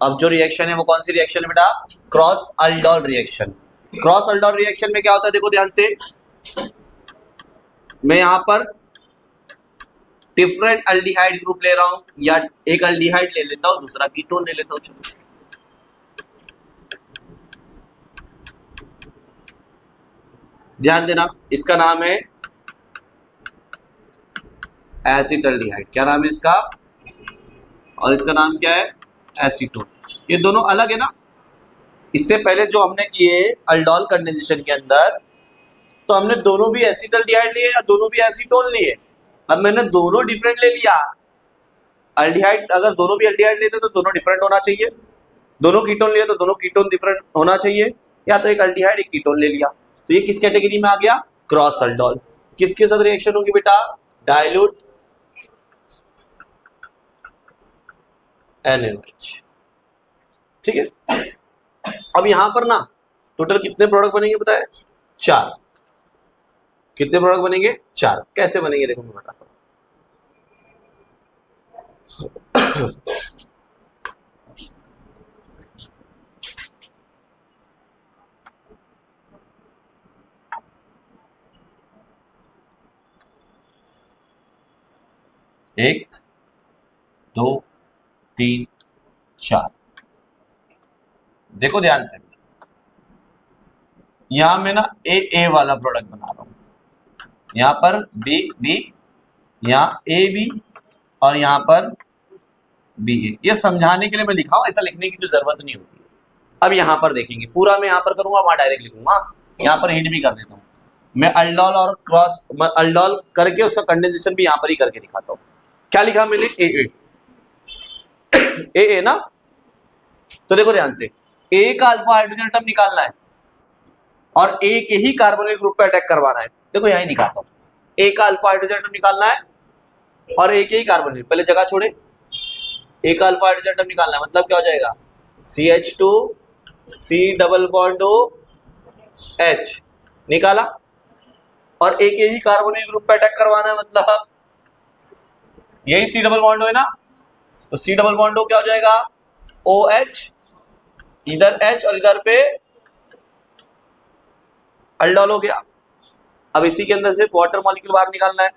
अब जो रिएक्शन है वो कौन सी रिएक्शन है बेटा? Cross aldol reaction. Cross aldol reaction में क्या होता है देखो ध्यान से, मैं यहां पर डिफरेंट अल्डिहाइड ग्रुप ले रहा हूं, या एक अल्डिहाइड ले लेता हूं, दूसरा कीटोन ले लेता हूं। चलो ध्यान देना, इसका नाम है एसिटल्डिहाइड। क्या नाम है इसका? और इसका नाम क्या है? एसीटोन। ये दोनों अलग है ना। इससे पहले जो हमने किए अल्डोल कंडेंसेशन के अंदर, तो हमने दोनों भी एसिटल्डिहाइड लिए या दोनों भी एसीटोन लिए। अब मैंने दोनों डिफरेंट ले लिया। अल्डिहाइड अगर दोनों भी अल्डिहाइड लेते तो दोनों डिफरेंट होना चाहिए, दोनों कीटोन लिए तो दोनों कीटोन डिफरेंट होना चाहिए, या तो एक अल्डिहाइड एक कीटोन ले लिया। तो ये किस कैटेगरी में आ गया? Cross aldol. किसके साथ रिएक्शन होगी बेटा? Dilute NaOH। ठीक है। अब यहां पर ना टोटल कितने प्रोडक्ट बनेंगे बताए? 4। कितने प्रोडक्ट बनेंगे? 4। कैसे बनेंगे देखो मैं बताता हूं। एक, दो, तीन, 4। देखो ध्यान से, यहां मैं ना ए वाला प्रोडक्ट बना रहा हूं, यहां पर बी बी, यहां ए बी, और यहां पर बी ए। ये समझाने के लिए मैं लिखा हूं, ऐसा लिखने की जो जरूरत नहीं होती। अब यहां पर देखेंगे, पूरा मैं यहां पर करूंगा, वहां डायरेक्ट लिखूंगा। यहां पर हिट भी कर देता हूं मैं, अल्डोल और क्रॉस अल्डोल करके उसका कंडेंसेशन भी यहां पर ही करके दिखाता हूं। क्या लिखा मैंने? ए ना। तो देखो ध्यान से, ए का अल्फा हाइड्रोजन एटम निकालना है और ए के ही कार्बोनिल ग्रुप पे अटैक करवाना है। देखो यहीं दिखाता हूं, ए का अल्फा हाइड्रोजन एटम निकालना है और ए के ही कार्बोनिल, पहले जगह छोड़े, ए का अल्फा हाइड्रोजन एटम निकालना है, मतलब क्या हो जाएगा? CH2 C double bond O H निकाला, और ए के ही कार्बोनिल ग्रुप पे अटैक करवाना है, मतलब यही C डबल बॉन्ड O है ना, तो C डबल बॉन्ड O क्या हो जाएगा? OH, इधर H और इधर पे अल्डोल हो गया। अब इसी के अंदर से वाटर मॉलिक्यूल बाहर निकालना है,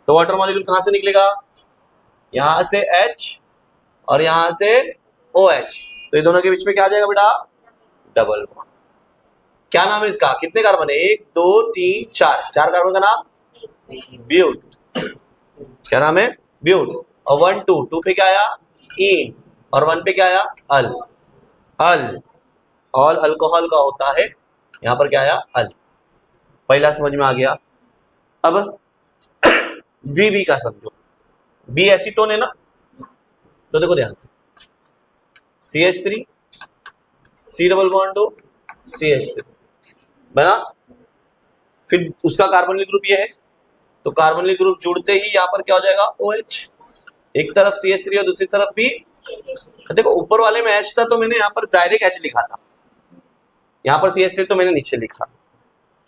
तो वाटर मॉलिक्यूल कहां से निकलेगा? यहां से H और यहां से OH, तो ये दोनों के बीच में क्या आ जाएगा बेटा? Double bond. क्या नाम है इसका? कितने कार्बन है? 1 2 3 4, 4 कार्बन का नाम ब्यूट। क्या नाम है? ब्यूट। और 1 2 2 पे क्या आया? इन, और 1 पे क्या आया? अल। अल ऑल अल्कोहल का होता है, यहां पर क्या आया? अल। पहला समझ में आ गया। अब बी का समझो, बी एसीटोन है ना, तो देखो ध्यान से, CH3 C double bond O CH3 बना, फिर उसका कार्बोनिल ग्रुप ये है, तो कार्बोनिल ग्रुप जुड़ते ही यहां पर क्या हो जाएगा? OH। एक तरफ CH3 और दूसरी तरफ भी। देखो ऊपर वाले में H था तो मैंने यहां पर डायरेक्ट H लिखा था, यहां पर CH3 तो मैंने नीचे लिखा।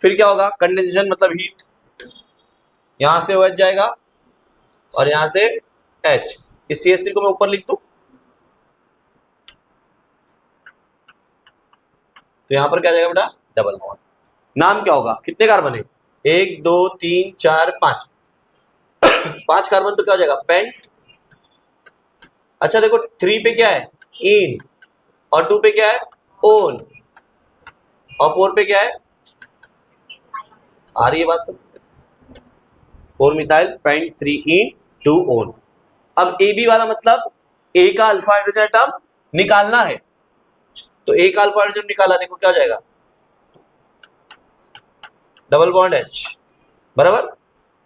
फिर क्या होगा? कंडेंसेशन मतलब हीट, यहां से OH जाएगा और यहां से H। इस CH3 को मैं ऊपर लिख दूं, तो यहां पर क्या जाएगा बेटा? Double bond. नाम क्या होगा? कितने कार्बन है? 1 2 3 4 5, 5 कार्बन, तो क्या हो जाएगा? पेंट। अच्छा देखो 3 पे क्या है? इन, और 2 पे क्या है? ओन, और 4 पे क्या है? आ रही है बात सब? 4 मिथाइल पेंट 3 इन 2 ओन। अब AB वाला मतलब A का अल्फा हाइड्रोजन एटम निकालना है, तो A का अल्फा हाइड्रोजन निकाला, देखो क्या हो जाएगा? डबल बॉन्ड H बराबर।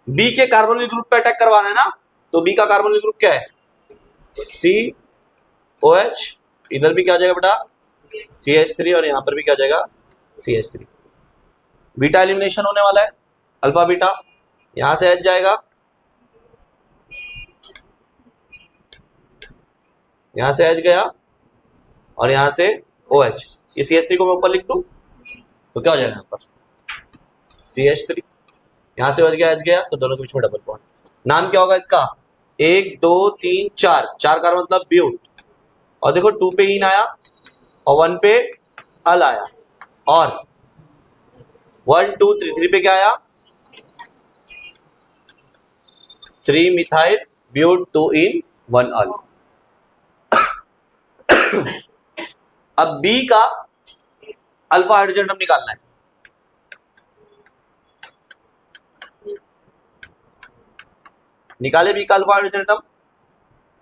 B के कार्बोनिल ग्रुप पे अटैक करवाना है ना, तो B का कार्बोनिल ग्रुप क्या है? COH, इधर भी क्या हो जाएगा बेटा? CH3, और यहां पर भी क्या हो जाएगा? CH3। बीटा एलिमिनेशन होने वाला है, अल्फा बीटा, यहां से H जाएगा, यहां से H गया, और यहां से OH। ये CH3 को मैं ऊपर लिख दूं, तो क्या हो जाएगा? यहां पर CH3, यहां से OH गया, H गया, तो दोनों के बीच में डबल बॉन्ड। नाम क्या होगा इसका? 1 2 3 4, 4 कार्बन मतलब ब्यूट, और देखो 2 पे इन आया और 1 पे अल आया, और 1 2 3 3 पे क्या आया 3 मिथाइल ब्यूट 2 इन 1 अल। अब बी का अल्फा हाइड्रोजन एटम निकालना है। निकाले बी का अल्फा हाइड्रोजन एटम।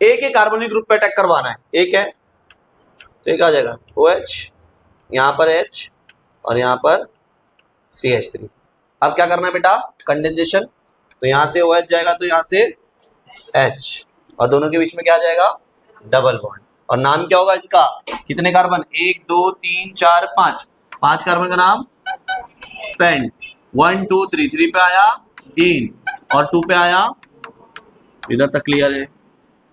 ए के कार्बोनिक ग्रुप पे अटैक करवाना है, एक है तो एक आ जाएगा OH, यहां पर H और यहां पर CH3। अब क्या करना है बेटा, कंडेंसेशन, तो यहां से OH जाएगा तो यहां से H, और दोनों के बीच में क्या आ जाएगा डबल बॉन्ड। और नाम क्या होगा इसका, कितने कार्बन 1 2 3 4 5, 5 कार्बन का नाम पेंट। 1 2 3 3 पे आया इन और 2 पे आया, इधर तक क्लियर है।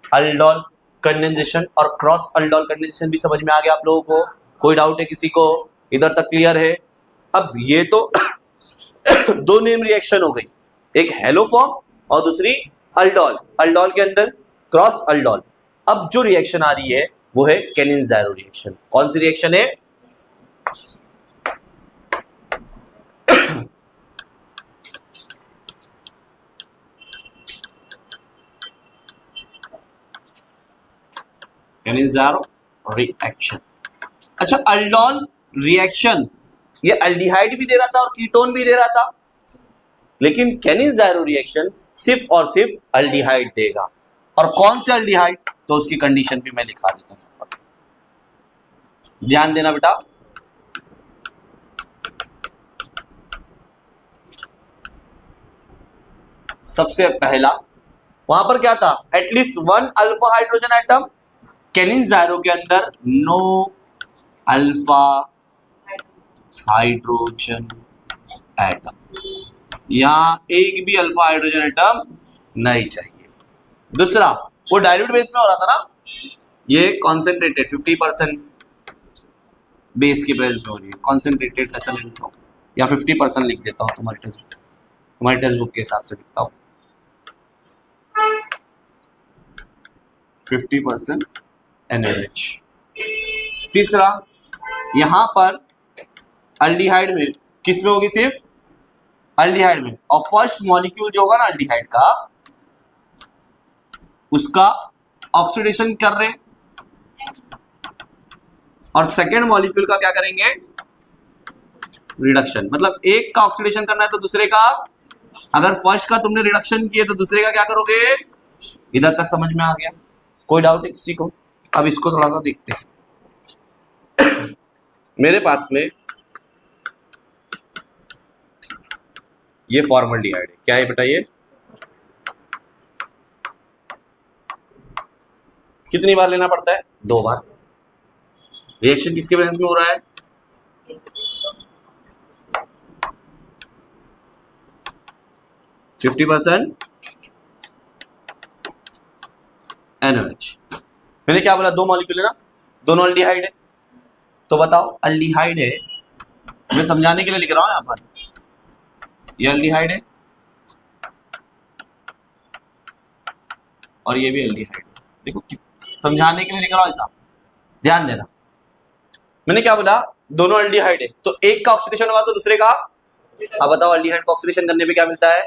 अल्डोल कंडेंसेशन और क्रॉस अल्डोल कंडेंसेशन भी समझ में आ गया आप लोगों को, कोई डाउट है किसी को, इधर तक क्लियर है। अब ये तो दो नेम रिएक्शन हो गई, एक हेलो फॉर्म और दूसरी अल्डोल, अल्डोल के अंदर क्रॉस अल्डोल। अब जो रिएक्शन आ रही है वो है केनिन-ज़ारो रिएक्शन। कौन सी रिएक्शन है, केनिन-ज़ारो रिएक्शन। अच्छा, अल्डोल रिएक्शन ये अल्डिहाइड भी दे रहा था और कीटोन भी दे रहा था, लेकिन केनिन-ज़ारो रिएक्शन सिर्फ और सिर्फ अल्डिहाइड देगा। और कौन से अल्डिहाइड, तो उसकी कंडीशन भी मैं लिखा देता हूं, ध्यान देना बेटा। सबसे पहला वहां पर क्या था, एटलीस्ट 1 अल्फा हाइड्रोजन एटम, केनिन-ज़ारो के अंदर नो अल्फा हाइड्रोजन एटम, यहां एक भी अल्फा हाइड्रोजन एटम नहीं चाहिए। दूसरा, वो डाइल्यूट बेस में हो रहा था ना, ये कॉन्सेंट्रेटेड 50% बेस की प्रेजेंस में हो रही है, कॉन्सेंट्रेटेड ऐसा नहीं लिखता हूं, या 50% लिख देता हूं, तुम्हारी टेक्स्ट बुक के हिसाब से लिखता हूं 50% NaOH। तीसरा, यहां पर अल्डिहाइड में किस में होगी, सिर्फ अल्डिहाइड में, और फर्स्ट मॉलिक्यूल जो होगा ना अल्डिहाइड का, उसका ऑक्सीडेशन कर रहे हैं, और सेकेंड मॉलिक्यूल का क्या करेंगे, रिडक्शन। मतलब एक का ऑक्सीडेशन करना है तो दूसरे का, अगर फर्स्ट का तुमने रिडक्शन किए तो दूसरे का क्या करोगे, इधर तक समझ में आ गया, कोई डाउट है किसी को। अब इसको थोड़ा सा देखते हैं। मेरे पास में ये फॉर्मल्डिहाइड है, क्या है बेटा, ये कितनी बार लेना पड़ता है, 2 बार। रिएक्शन किसके प्रेजेंस में हो रहा है, %50 NaOH। मैंने क्या बोला, 2 मॉलिक्यूल है ना, दोनों अल्डिहाइड है, तो बताओ अल्डिहाइड है, मैं समझाने के लिए लिख रहा हूं यहां पर, ये अल्डिहाइड है और ये भी अल्डिहाइड है। देखो समझाने के लिए लिख रहा हूं ऐसा, ध्यान देना। मैंने क्या बोला, दोनों अल्डिहाइड है तो एक का ऑक्सीडेशन होगा तो दूसरे का, अब बताओ अल्डिहाइड का ऑक्सीडेशन करने पे क्या मिलता है,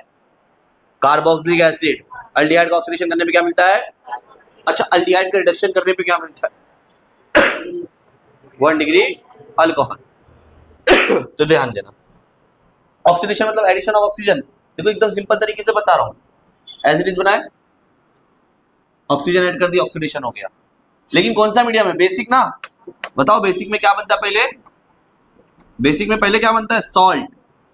कार्बोक्सिलिक एसिड। अल्डिहाइड का ऑक्सीडेशन करने पे क्या मिलता है, अच्छा अल्डिहाइड का रिडक्शन करने पे क्या मिलता है 1 डिग्री अल्कोहल। तो ध्यान देना, ऑक्सीडेशन मतलब एडिशन ऑफ ऑक्सीजन। देखो एकदम सिंपल तरीके से बता रहा हूं, एज इट इज बनाए, ऑक्सीजन ऐड कर दिया, ऑक्सीडेशन हो गया। लेकिन कौन सा मीडियम है, बेसिक ना, बताओ बेसिक में क्या बनता है, पहले बेसिक में पहले क्या बनता है, सॉल्ट।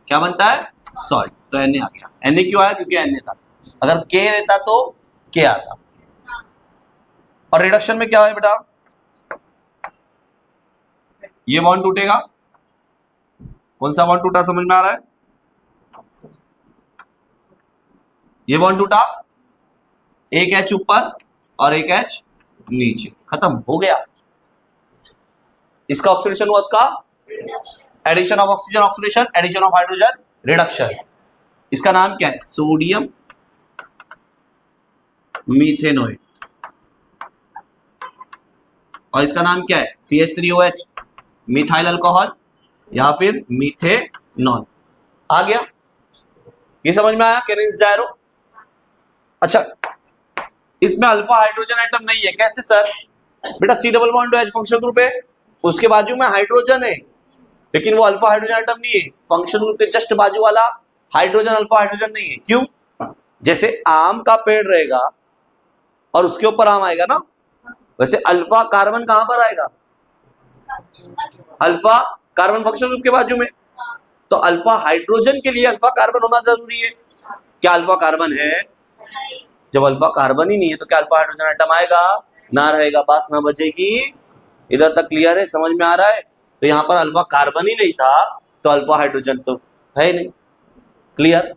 क्या बनता है, सॉल्ट। तो Na आ गया, Na क्यों आया, क्योंकि Na था, अगर K रहता तो K आता। और रिडक्शन में क्या है बेटा, ये बॉन्ड टूटेगा, कौन सा बॉन्ड टूटा समझ में आ रहा है, ये बॉन्ड टूटा, एक H ऊपर और एक H नीचे, खत्म हो गया। इसका ऑक्सीडेशन हुआ, उसका addition of oxygen oxidation, addition of hydrogen reduction. इसका नाम क्या है, सोडियम मीथेनोएट। और इसका नाम क्या है, CH3OH, मिथाइल अल्कोहल या फिर मीथेनॉल। आ गया, ये समझ में आया कैनेन ज़ायरो। अच्छा, इसमें अल्फा हाइड्रोजन एटम नहीं है, कैसे सर? बेटा C double bond H functional group है, उसके बाजू में हाइड्रोजन है, लेकिन वो अल्फा हाइड्रोजन एटम नहीं है। फंक्शनल ग्रुप के जस्ट बाजू वाला हाइड्रोजन अल्फा हाइड्रोजन नहीं है। क्यों? जैसे आम का पेड़ रहेगा और उसके ऊपर आम आएगा ना, वैसे अल्फा कार्बन कहां पर आएगा? अल्फा कार्बन फंक्शनल ग्रुप के बाजू में। तो अल्फा हाइड्रोजन के लिए अल्फा कार्बन होना जरूरी है। क्या अल्फा कार्बन है? जब अल्फा कार्बन ही नहीं है तो क्या अल्फा हाइड्रोजन एटम आएगा? ना रहेगा, बात ना बचेगी। इधर तक क्लियर है, समझ में आ रहा है? तो यहाँ पर अल्फा कार्बन ही नहीं था तो अल्फा हाइड्रोजन तो है नहीं। Clear?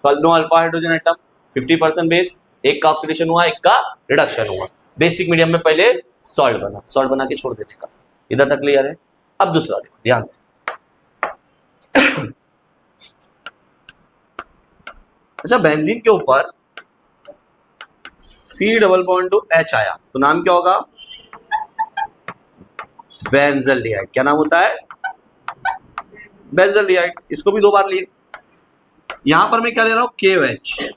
No alpha hydrogen atom, 50% base, एक का ऑक्सीडेशन हुआ, एक का रिडक्शन हुआ। बेसिक मीडियम में पहले सॉल्ट बना, सॉल्ट बना के छोड़ देने का। इधर तक क्लियर है? अब दूसरा देखो ध्यान से। अच्छा, बेंजीन के ऊपर C double bond to H आया तो नाम क्या होगा? बेंजल्डिहाइड। क्या नाम होता है? बेंजल्डिहाइड। इसको भी 2 बार लिए। यहां पर मैं क्या ले रहा हूं? KOH,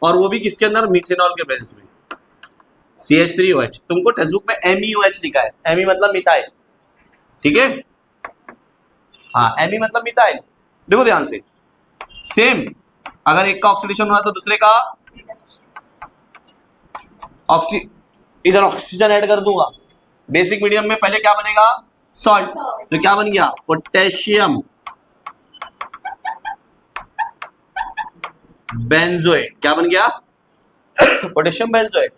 और वो भी किसके अंदर? मीथेनॉल के बेंज में, CH3OH। तुमको टेक्स्ट बुक में MEOH लिखा है, Me मतलब मिथाइल, ठीक है? हाँ, Me मतलब मिथाइल। देखो ध्यान से, सेम अगर एक का ऑक्सीडेशन हुआ तो दूसरे का इधर ऑक्सीजन ऐड कर दूंगा। बेसिक मीडियम में पहले क्या बनेगा? सॉल्ट। तो क्या बन गया? Potassium benzoate. क्या बन गया? Potassium benzoate.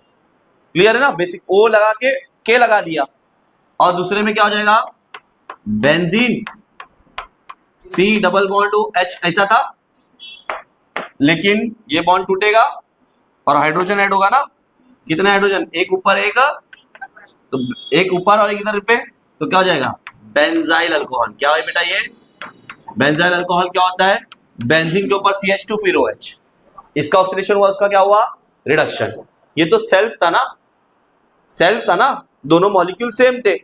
क्लियर है ना? बेसिक O लगा के लगा दिया, और दूसरे में क्या हो जाएगा? Benzene, C double bond to H ऐसा था, लेकिन ये बॉन्ड टूटेगा और हाइड्रोजन ऐड होगा ना। कितने हाइड्रोजन? एक ऊपर, एक तो एक ऊपर और एक इधर पे, तो क्या हो जाएगा? Benzyl alcohol. क्या है बेटा ये? बेंजाइल अल्कोहल क्या होता है? बेंजीन के ऊपर CH2 फिर OH, इसका ऑक्सीडेशन हुआ, उसका क्या हुआ? रिडक्शन। ये तो सेल्फ था ना, सेल्फ था ना, दोनों मॉलिक्यूल सेम थे।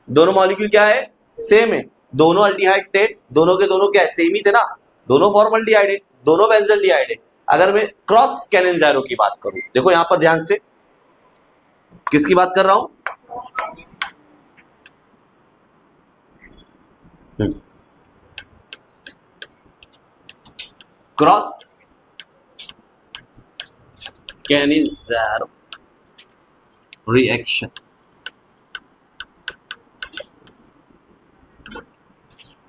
दोनों मॉलिक्यूल क्या है? सेम है। दोनों अल्डिहाइड थे, दोनों के दोनों क्या है? सेम ही थे ना, दोनों फॉर्मल्डिहाइड है, दोनों बेंजल्डिहाइड है। अगर मैं क्रॉस कैनेन ज़ायरो की बात करूं, देखो यहां पर ध्यान से, किसकी बात कर रहा हूं? Cross Cannizzaro reaction.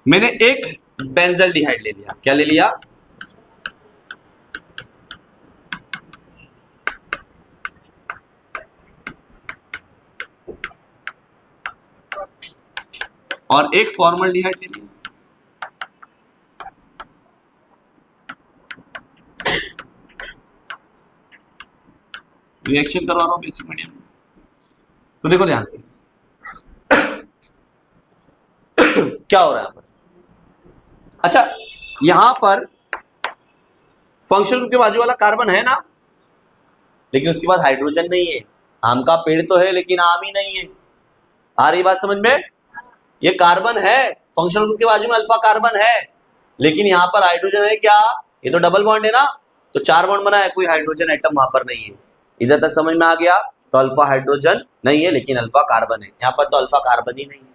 मैंने एक बेंजल्डिहाइड ले लिया। क्या ले लिया? और एक फॉर्मल्डिहाइड ले लिया। रिएक्शन करवा रहा हूं बेसिक मीडियम में। तो देखो ध्यान से क्या हो रहा है। अच्छा, यहां पर फंक्शनल ग्रुप के बाजू वाला कार्बन है ना, लेकिन उसके बाद हाइड्रोजन नहीं है। आम का पेड़ तो है लेकिन आम ही नहीं है। आ रही बात समझ में? ये कार्बन है, फंक्शनल ग्रुप के बाजू में अल्फा कार्बन है, लेकिन यहाँ पर हाइड्रोजन है क्या? ये तो डबल बॉन्ड है ना, तो 4 बॉन्ड बना है, कोई हाइड्रोजन एटम वहां पर नहीं है। इधर तक समझ में आ गया? तो अल्फा हाइड्रोजन नहीं है लेकिन अल्फा कार्बन है। यहाँ पर तो अल्फा कार्बन ही नहीं है।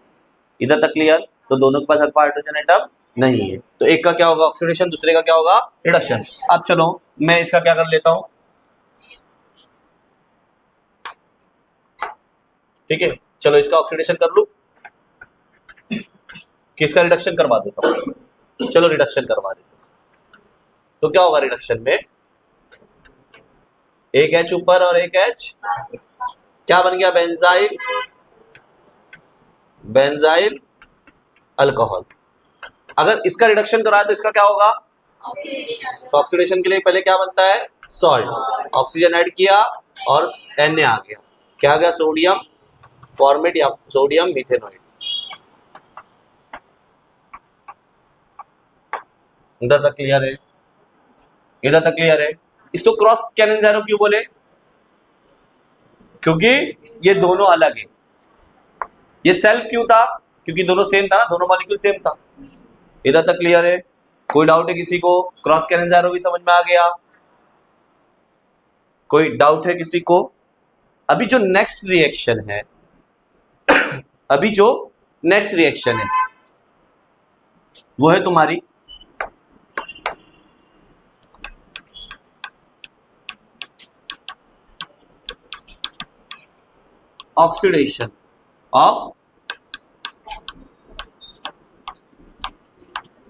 इधर तक क्लियर? तो दोनों के पास अल्फा हाइड्रोजन एटम नहीं है। तो एक का क्या होगा? ऑक्सीडेशन, दूसरे का क्या होगा? रिडक्शन। अब चलो मैं इसका क्या कर लेता हूं, ठीक है? चलो इसका ऑक्सीडेशन कर लूं, किसका रिडक्शन करवा देता हूं। चलो रिडक्शन करवा देता हूं। तो क्या होगा रिडक्शन में? एक H ऊपर और एक H, क्या बन गया? Benzyl, benzyl alcohol. अगर इसका रिडक्शन कराया तो इसका क्या होगा? तो ऑक्सीडेशन के लिए पहले क्या बनता है? सॉल्ट। ऑक्सीजन ऐड किया और Na आ गया। क्या आ गया? सोडियम फॉर्मेट या सोडियम मिथेनॉइड। इधर तक क्लियर है? इधर तक क्लियर है? इसको क्रॉस कैनेन ज़ायरो क्यों बोले? क्योंकि ये दोनों अलग है। ये सेल्फ क्यों था? क्योंकि दोनों सेम था ना, दोनों मॉलिक्यूल सेम था। इधर तक क्लियर है? कोई डाउट है किसी को? क्रॉस कैरेंस एरो भी समझ में आ गया? कोई डाउट है किसी को? अभी जो नेक्स्ट रिएक्शन है अभी जो नेक्स्ट रिएक्शन है वो है तुम्हारी oxidation of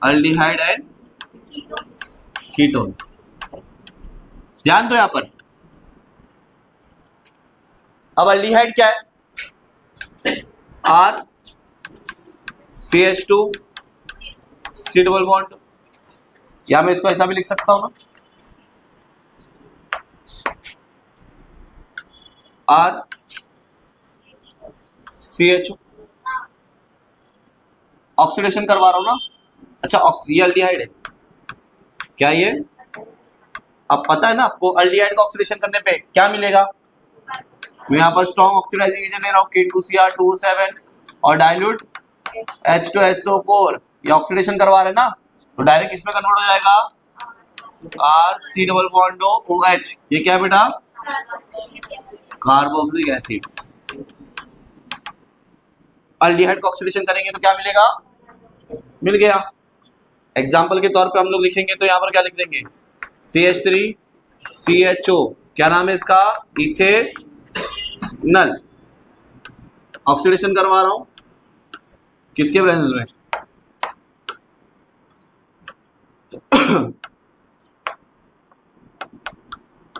aldehyde and ketone. ध्यान दो यहां पर। अब अल्डिहाइड क्या है? R CH2 C double bond, या मैं इसको ऐसा भी लिख सकता हूं ना, R CH, ऑक्सीडेशन करवा रहा हूं ना। अच्छा, ये अल्डिहाइड है क्या? ये अब पता है ना आपको, अल्डिहाइड का ऑक्सीडेशन करने पे क्या मिलेगा? मैं यहाँ पर स्ट्रॉन्ग ऑक्सीडाइजिंग एजेंट ले रहा हूँ K2Cr2O7 और डाइल्यूट H2SO4, ये ऑक्सीडेशन करवा रहे हैं ना, तो डायरेक्ट इसमें कन्वर्ट हो जाएगा R C double bond OH। ये क्या है बेटा? Carboxylic acid. अल्डिहाइड का ऑक्सीडेशन करेंगे तो क्या मिलेगा? मिल गया। एग्जाम्पल के तौर पे हम लोग लिखेंगे तो यहाँ पर क्या लिख देंगे? CH3CHO, क्या नाम है इसका? इथेनल। ऑक्सीडेशन करवा रहा हूं किसके प्रेजेंस में?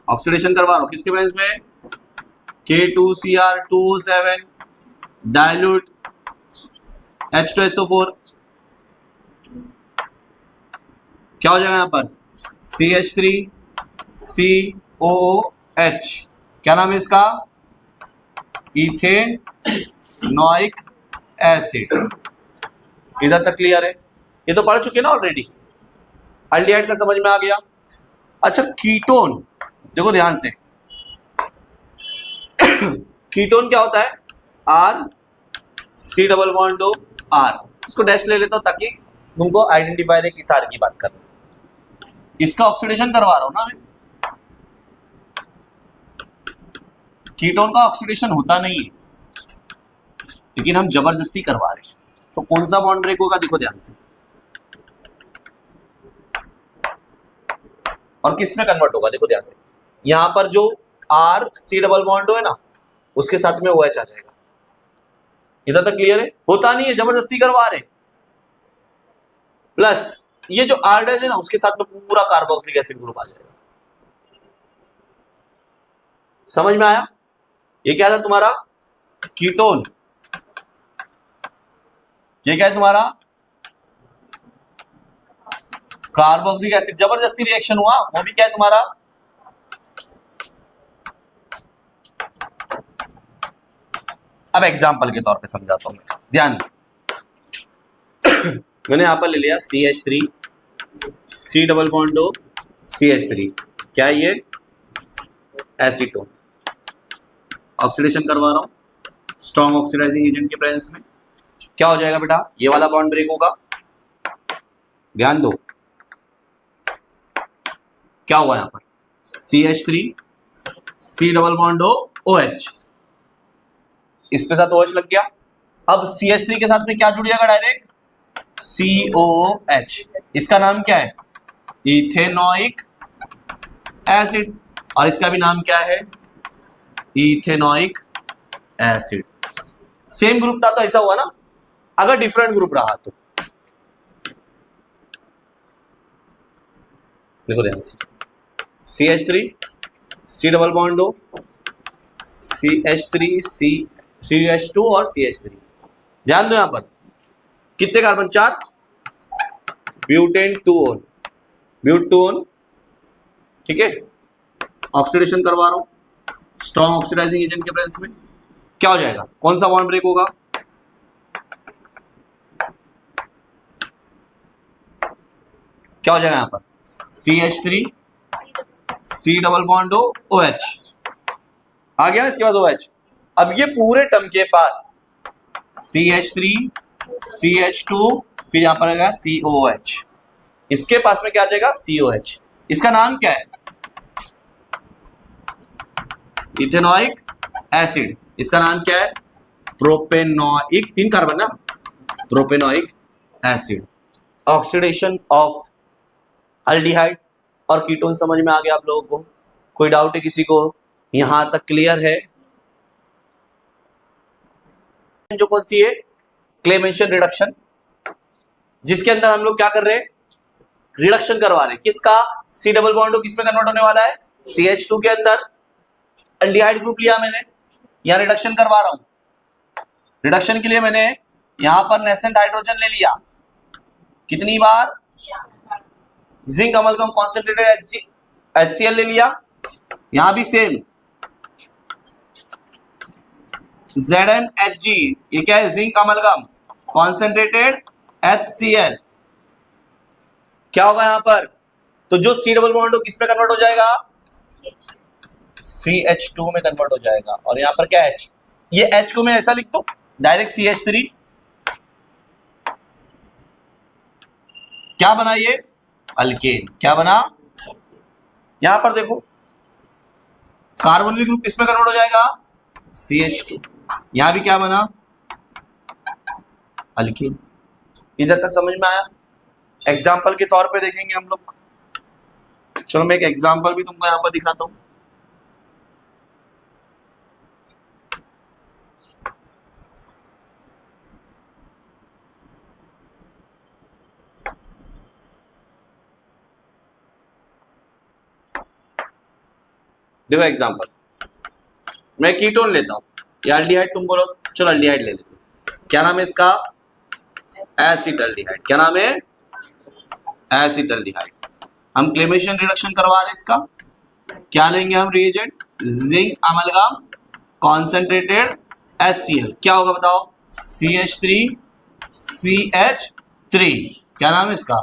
ऑक्सीडेशन करवा रहा हूं किसके प्रेजेंस में? K2Cr2O7 dilute H2SO4। क्या हो जाएगा यहां पर? CH3COOH, क्या नाम है इसका? Ethanoic acid. इधर तक क्लियर है? ये तो पढ़ चुके ना ऑलरेडी। अल्डिहाइड का समझ में आ गया। अच्छा, कीटोन देखो ध्यान से। कीटोन क्या होता है? R C double bond R। इसको डैश ले लेता हूं ताकि तुमको आइडेंटिफाई रहे किस R की बात कर रहा हूं। इसका ऑक्सीडेशन करवा रहा हूं ना मैं। कीटोन का ऑक्सीडेशन होता नहीं है, लेकिन हम जबरदस्ती करवा रहे हैं। तो कौन सा बॉन्ड ब्रेक होगा? देखो ध्यान से। और किस में कन्वर्ट होगा? देखो ध्यान से। यहां पर जो R C डबल बॉन्ड है ना, उसके साथ में OH आ जाएगा। इधर तक क्लियर है? होता नहीं है, जबरदस्ती करवा रहे। प्लस ये जो R डैश है ना, उसके साथ में पूरा कार्बोक्सिलिक एसिड ग्रुप आ जाएगा। समझ में आया? ये क्या था तुम्हारा? कीटोन। ये क्या है तुम्हारा? Carboxylic acid. जबरदस्ती रिएक्शन हुआ, वो भी क्या है तुम्हारा? अब एग्जांपल के तौर पे समझाता हूं मैं, ध्यान। मैंने यहां पर ले लिया CH3 C double bond CH3, क्या है ये? एसीटोन। ऑक्सीडेशन करवा रहा हूं स्ट्रॉन्ग ऑक्सीडाइजिंग एजेंट के प्रेजेंस में। क्या हो जाएगा बेटा? ये वाला बॉन्ड ब्रेक होगा। ध्यान दो क्या हुआ यहां पर? CH3 C double bond OH, इस पे साथ OH लग गया। अब CH3 के साथ में क्या जुड़ जाएगा? Direct COOH। इसका नाम क्या है? Ethanoic acid. और इसका भी नाम क्या है? Ethanoic acid. सेम ग्रुप था तो ऐसा हुआ ना। अगर डिफरेंट ग्रुप रहा तो देखो ध्यान से। CH3 C double bond CH3 CH2 और CH3। ध्यान दो यहां पर कितने carbon? 4। Butane 2 one, butan 2 one. ठीक है, ऑक्सीडेशन करवा रहा हूं स्ट्रॉन्ग ऑक्सीडाइजिंग एजेंट के प्रेजेंस में। क्या हो जाएगा? कौन सा बॉन्ड ब्रेक होगा? क्या हो जाएगा यहां पर? CH3 C double bond OH आ गया ना, इसके बाद OH। अब ये पूरे टर्म के पास CH3 CH2 फिर यहां पर आएगा COH। इसके पास में क्या आ जाएगा COH। इसका नाम क्या है? Ethanoic acid. इसका नाम क्या है? प्रोपेनोइक, 3 कार्बन ना, propanoic acid. Oxidation of aldehyde और कीटोन समझ में आ गया आप लोगों को? कोई डाउट है किसी को? यहां तक क्लियर है? जो कौन सी है? क्लेमेंशन रिडक्शन, जिसके अंदर हम लोग क्या कर रहे हैं? रिडक्शन करवा रहे हैं। किसका? C डबल बॉन्ड किस में कन्वर्ट होने वाला है? CH2 के अंदर अल्डिहाइड ग्रुप लिया मैंने, यहां रिडक्शन करवा रहा हूं। रिडक्शन के लिए मैंने यहां पर नेसेंट हाइड्रोजन ले लिया। कितनी बार? जिंक अमलगम कॉन्सेंट्रेटेड HCl ले लिया। यहां भी सेम ZnHg, ये क्या है? Zinc amalgam concentrated HCl। क्या होगा यहां पर? तो जो C डबल बॉन्ड किस में कन्वर्ट हो जाएगा? CH2 में कन्वर्ट हो जाएगा। और यहां पर क्या H? ये H को मैं ऐसा लिख दो डायरेक्ट CH3। क्या बना ये? अल्केन। क्या बना? यहां पर देखो कार्बोनिल ग्रुप किसमें कन्वर्ट हो जाएगा? CH2। यहां भी क्या बना? अल्केन। इधर तक समझ में आया? एग्जाम्पल के तौर पे देखेंगे हम लोग। चलो मैं एक एग्जाम्पल भी तुमको यहां पर दिखाता हूं। देखो एग्जाम्पल, मैं कीटोन लेता हूं या अल्डिहाइड, तुम बोलो चलो अल्डिहाइड ले लेते हैं। क्या नाम है इसका? एसिटाल्डिहाइड। क्या नाम है? एसिटाल्डिहाइड। हम क्लेमेशन रिडक्शन करवा रहे हैं इसका। क्या लेंगे हम reagent? Zinc amalgam concentrated HCl। क्या होगा बताओ? CH3 CH3। क्या नाम है इसका?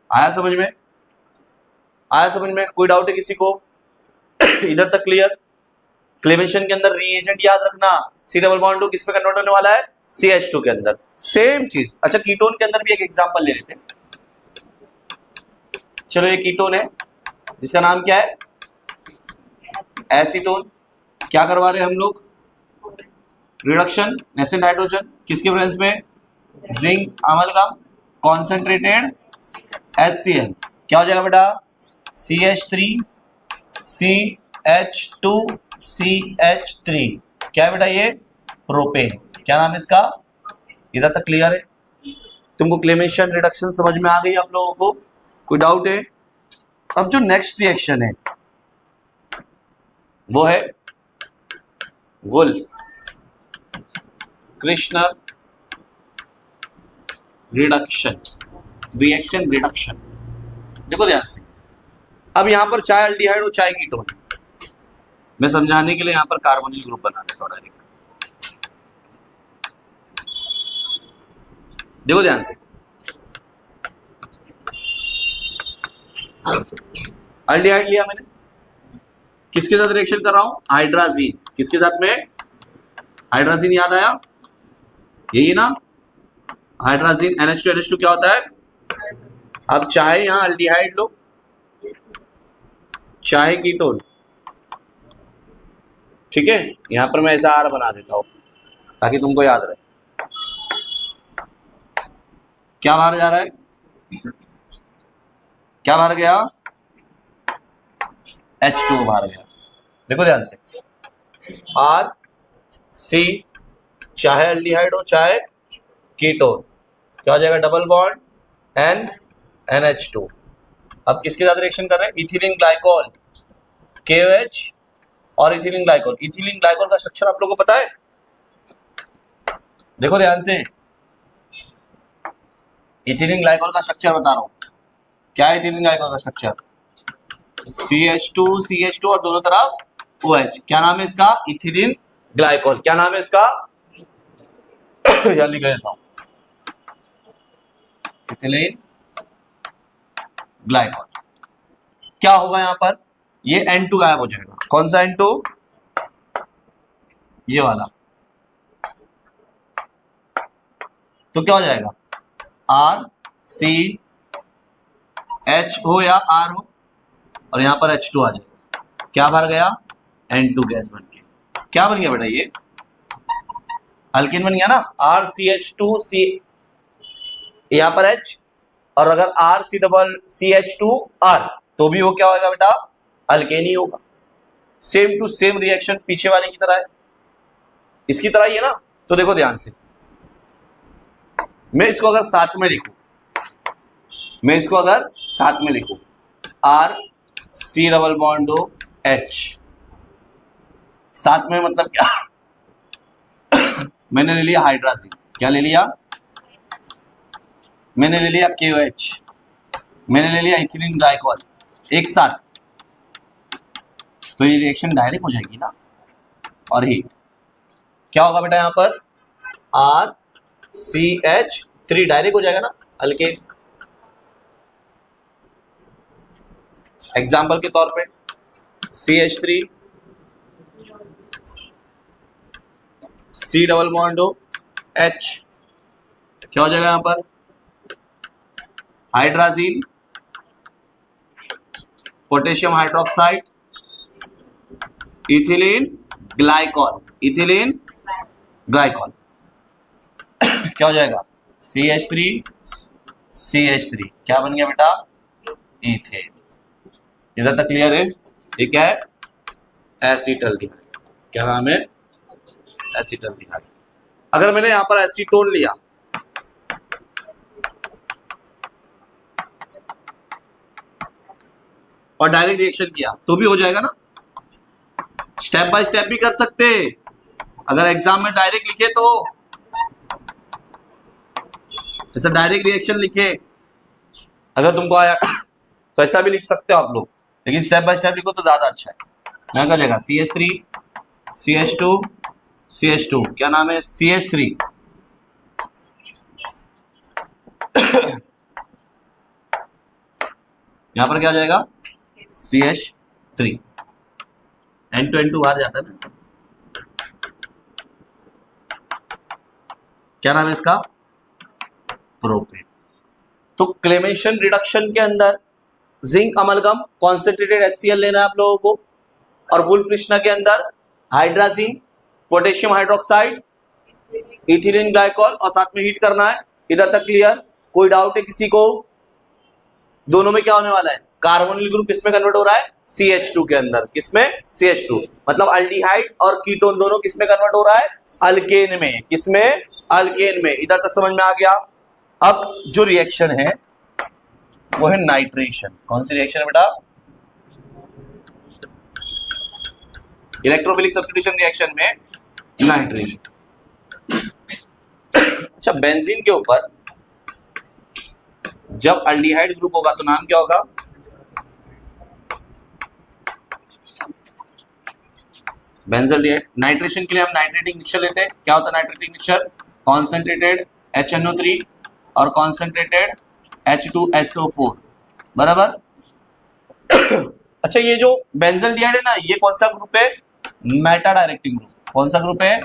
आया समझ में? आया समझ में? कोई डाउट है किसी को? इधर तक क्लियर? क्लेमेशन के अंदर रिएजेंट याद रखना, C डबल बॉन्ड किस पे कन्वर्ट होने वाला है? CH2 के अंदर। सेम चीज। अच्छा कीटोन के अंदर भी एक एग्जांपल ले लेते हैं। चलो ये कीटोन है जिसका नाम क्या है? एसीटोन। क्या करवा रहे हैं हम लोग? रिडक्शन नेसेंट हाइड्रोजन किसके प्रेजेंस में? Zinc amalgam concentrated HCl। क्या हो जाएगा बेटा? CH3 CH2 CH3। क्या है बेटा ये? प्रोपेन। क्या नाम है इसका? इधर तक क्लियर है? तुमको क्लेमेशन रिडक्शन समझ में आ गई आप लोगों को? कोई डाउट है? अब जो नेक्स्ट रिएक्शन है वो है वुल्फ क्रिश्नर रिडक्शन, रिएक्शन रिडक्शन। देखो ध्यान से, अब यहां पर चाहे अल्डिहाइड हो चाहे कीटोन, मैं समझाने के लिए यहां पर कार्बोनिल ग्रुप बना देता हूं डायरेक्ट। देखो ध्यान से, अल्डिहाइड लिया मैंने, किसके साथ रिएक्शन कर रहा हूं? हाइड्राजीन। किसके साथ में? हाइड्राजीन। याद आया? यही ना हाइड्राजीन। NH2 NH2 क्या होता है? अब चाहे यहां अल्डिहाइड लो चाहे कीटोन, ठीक है, यहां पर मैं ऐसा आर बना देता हूं ताकि तुमको याद रहे। क्या बाहर जा रहा है? क्या बाहर गया? H2 बाहर गया। देखो ध्यान से, R C चाहे अल्डिहाइड हो चाहे कीटोन, क्या हो जाएगा? Double bond N NH2। अब किसके साथ रिएक्शन कर रहे हैं? इथिलीन ग्लाइकोल KOH और इथिलीन ग्लाइकोल। इथिलीन ग्लाइकोल का स्ट्रक्चर आप लोगों को पता है? देखो ध्यान से, इथिलीन ग्लाइकोल का स्ट्रक्चर बता रहा हूं। क्या है इथिलीन ग्लाइकोल का स्ट्रक्चर? CH2 और दोनों तरफ OH। क्या नाम है इसका? Ethylene glycol. क्या नाम है इसका? यार लिख देता हूं, इथिलीन ग्लाइकोल। क्या होगा यहां पर? ये N2 गायब हो जाएगा। कौन सा N2? ये वाला। तो क्या हो जाएगा, आर सी एच हो या आर हो, और यहां पर H2 आ जाएगा, क्या बाहर गया, N2 गैस बन के क्या बन गया बेटा, ये अल्केन बन गया ना, RCH2C, यहां पर H, और अगर RCCH2R तो भी वो क्या होगा बेटा, अल्केन ही होगा। सेम टू सेम रिएक्शन पीछे वाले की तरह है, इसकी तरह ही है ना। तो देखो ध्यान से, मैं इसको अगर साथ में लिखूं, RC⋅OH, साथ में मतलब क्या मैंने ले लिया हाइड्राजीन, क्या ले लिया, मैंने ले लिया KOH, मैंने ले लिया इथिलीन ग्लाइकॉल एक साथ, तो ये रिएक्शन डायरेक्ट हो जाएगी ना, और हीट क्या होगा बेटा, यहां पर RCH3 डायरेक्ट हो जाएगा ना अल्केन। एग्जाम्पल के तौर पे CH3 C⋅OH, क्या हो जाएगा यहां पर, hydrazine, potassium hydroxide, ethylene glycol, क्या हो जाएगा, CH3 क्या बन गया बेटा, इथेन। इधर तक क्लियर है, ठीक है, एसीटल्डिहाइड, क्या नाम है, एसीटल्डिहाइड। अगर मैंने यहां पर एसीटोन लिया और डायरेक्ट रिएक्शन किया तो भी हो जाएगा ना, स्टेप बाय स्टेप भी कर सकते, अगर एग्जाम में डायरेक्ट लिखे तो ऐसा डायरेक्ट रिएक्शन लिखे, अगर तुमको आया तो ऐसा भी लिख सकते हो आप लोग, लेकिन स्टेप बाय स्टेप लिखो तो ज्यादा अच्छा है। यहाँ क्या जाएगा, CH3 CH2 क्या नाम है, CH3 यहां पर क्या जाएगा, CH3, N2 बाहर जाता है ना, क्या नाम है इसका, प्रोपेन। तो क्लेमेशन रिडक्शन के अंदर जिंक अमलगम कॉन्सेंट्रेटेड HCl लेना है आप लोगों को, और वुल्फ कृष्णा के अंदर hydrazine, potassium hydroxide, ethylene glycol, और साथ में हीट करना है। इधर तक क्लियर, कोई डाउट है किसी को, दोनों में क्या होने वाला है, कार्बोनिल ग्रुप किसमें कन्वर्ट हो रहा है, CH2 के अंदर, किसमें, CH2, मतलब अल्डिहाइड और कीटोन दोनों किसमें कन्वर्ट हो रहा है, अल्केन में, किसमें, अल्केन में। इधर तक समझ में आ गया। अब जो रिएक्शन है वो है नाइट्रेशन। कौन सी रिएक्शन है बेटा, इलेक्ट्रोफिलिक सब्स्टिट्यूशन रिएक्शन में नाइट्रेशन। अच्छा, बेंजीन के ऊपर जब अल्डिहाइड ग्रुप होगा तो नाम क्या होगा, बेंजल्डिहाइड। नाइट्रेशन के लिए हम नाइट्रेटिंग मिक्सचर लेते हैं, क्या होता है नाइट्रेटिंग मिक्सचर, कॉन्सेंट्रेटेड HNO3 और कॉन्सेंट्रेटेड H2SO4, बराबर। अच्छा, ये जो बेंजल्डिहाइड है ना, ये कौन सा ग्रुप है, मेटा डायरेक्टिंग ग्रुप। कौन सा ग्रुप है,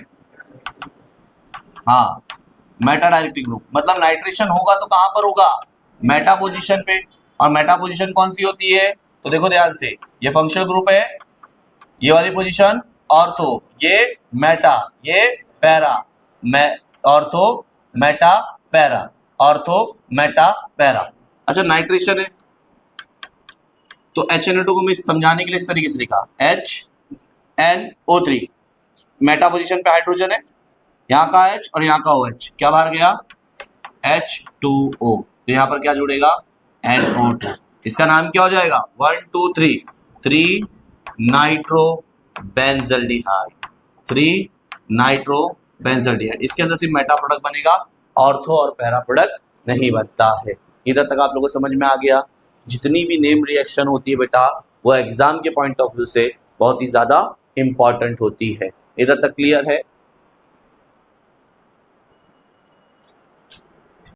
हाँ, मेटा डायरेक्टिंग ग्रुप। मतलब नाइट्रेशन होगा तो कहां पर होगा, मेटा पोजीशन पे। और मेटा पोजीशन कौन सी होती है, तो देखो ध्यान से, ये फंक्शनल ग्रुप है, ये वाली पोजीशन ऑर्थो, ये मेटा, ये para, ortho Meta para, ortho Meta para. अच्छा, नाइट्रेशन है तो HNO2 को मैं समझाने के लिए इस तरीके से लिखा, HNO3, मेटा पोजीशन पे हाइड्रोजन है, यहाँ का H और यहाँ का OH, क्या बाहर गया, H2O, तो यहाँ पर क्या जुड़ेगा, NO2। इसका नाम क्या हो जाएगा, 1 2 3 नाइट्रो बेंजल्डिहाइड, 3 नाइट्रो बेंजल्डिहाइड। इसके अंदर सिर्फ मेटा प्रोडक्ट बनेगा, ऑर्थो और पैरा प्रोडक्ट नहीं बनता है। इधर तक आप लोगों को समझ में आ गया। जितनी भी नेम रिएक्शन होती है बेटा, वो एग्जाम के पॉइंट ऑफ व्यू से बहुत ही ज्यादा इंपॉर्टेंट होती है। इधर तक क्लियर है।